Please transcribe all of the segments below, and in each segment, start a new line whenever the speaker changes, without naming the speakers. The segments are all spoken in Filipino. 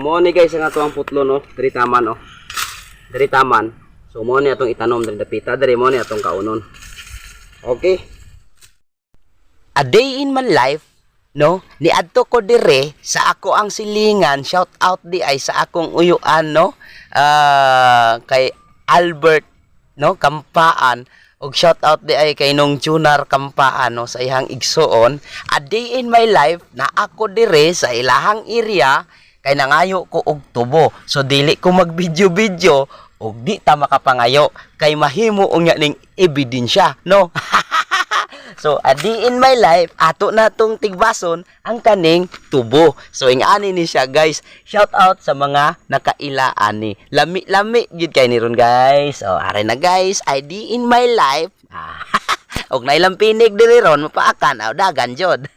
mo ni guys ang ato ang putlo no, diri taman oh. Diri taman. So mo ni atong itanom diri dapita, diri mo ni atong kaunon. Okay. A day in my life, no? Niadto ko dire sa ako ang silingan, shout out di ay sa akong uyuan no. Kay Albert no, Kampaan. Og shout out di ay kay Nong Tunar Kampaan no, sa ihang igsuon. A day in my life na ako dire sa ilahang area kay nangayo ko og tubo. So dili ko mag-video-video og di ta makapangayo kay mahimo unya ning ebidensya no. So a day in my life ato na tong tigbason ang kaning tubo. So ingani ni siya guys. Shout out sa mga nakaila ani. Lami-lami gid kay ni ron guys. So are na guys, a day in my life. Og na ilang pinig diri ron mapaakan aw dagan jod.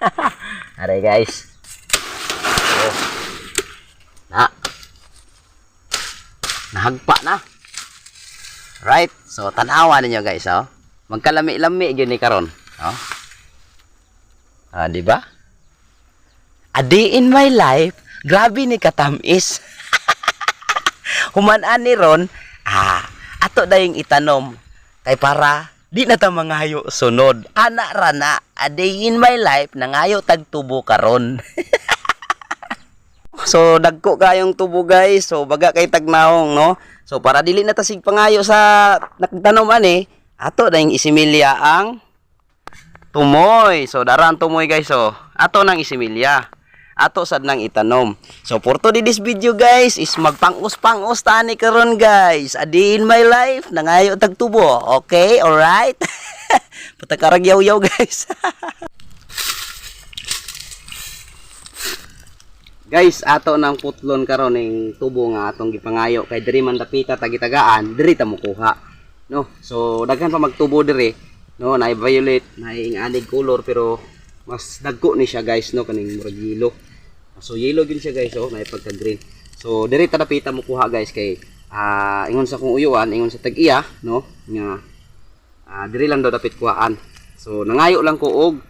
Are guys. Na. Nahagpa na. Right? So tanawa ninyo guys, oh. Magkalami-lami gyud ni karon, oh. Di ba? A day in my life, grabe ni katamis. Human-an ni ron, ato dayong itanom kay para di na ta mangayo sunod. Ana rana, a day in my life nangayo tagtubo karon. So dagko kayong tubo guys. So baga kay tagnaong no. So para dili na tasig pangayo sa nagtanom ani, ato dayong isimilya ang tumoy. So daran tumoy guys. So ato nang isimilya. Ato sad nang itanom. So for today this video guys is magpang-us-pang-us tani karon guys. A day in my life nangayo tagtubo. Okay, alright. Patakarag yaw-yaw guys. Guys, ato nang putlon karon ning tubo nga atong gipangayo kay diri man dapita tagitagaan, diri ta mokuha. No, so daghan pa magtubo diri. No, na violet, na anig color pero mas dagko ni siya guys no kaning murag yellow. So yellow gyud siya guys oh, na pagka green. So diri ta dapita mokuha guys kay ingon sa kong uyuan, ingon sa tag-iya no nga diri lang daw dapit kuhaan. So nangayo lang ko og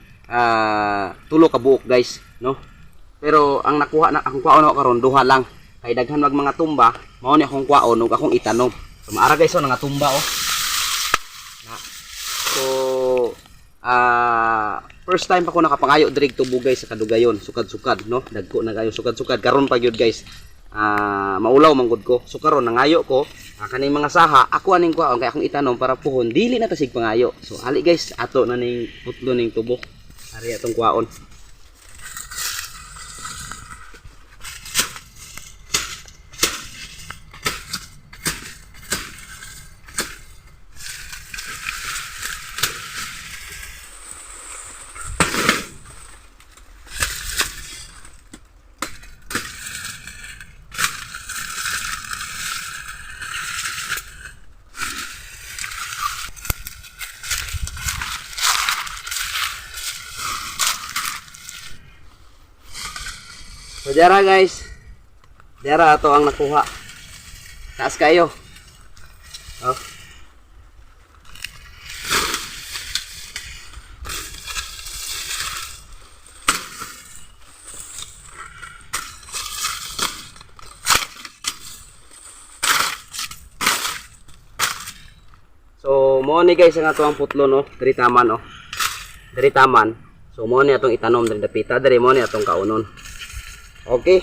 tulo ka buok guys no. Pero ang nakuha na akong kwaon karon duha lang. Kay daghan mag mga tumba, mao ni akong kwaon ug akong itanom. So maara guys nga tumba oh. So first time pa ko nakapangayo diri tubo guys sa kadugayon, sukad-sukad no. Dagko na kayo sukad-sukad karon pa gyud guys. Maulaw manggod ko. So karon nangayo ko kaning mga saha, ako aning kwaon kay akong itanom para puhon dili na tasig pangayo. So ali guys, ato na ning putlo ning tubo. Ari atong kwaon. So dara guys, dara ato ang nakuha. Taas kayo. Oh. So mo ni guys ang ato ang putlo no, diri taman oh. Diri taman. So mo ni atong itanom diri dapita, diri mo ni atong kaunon. Okay.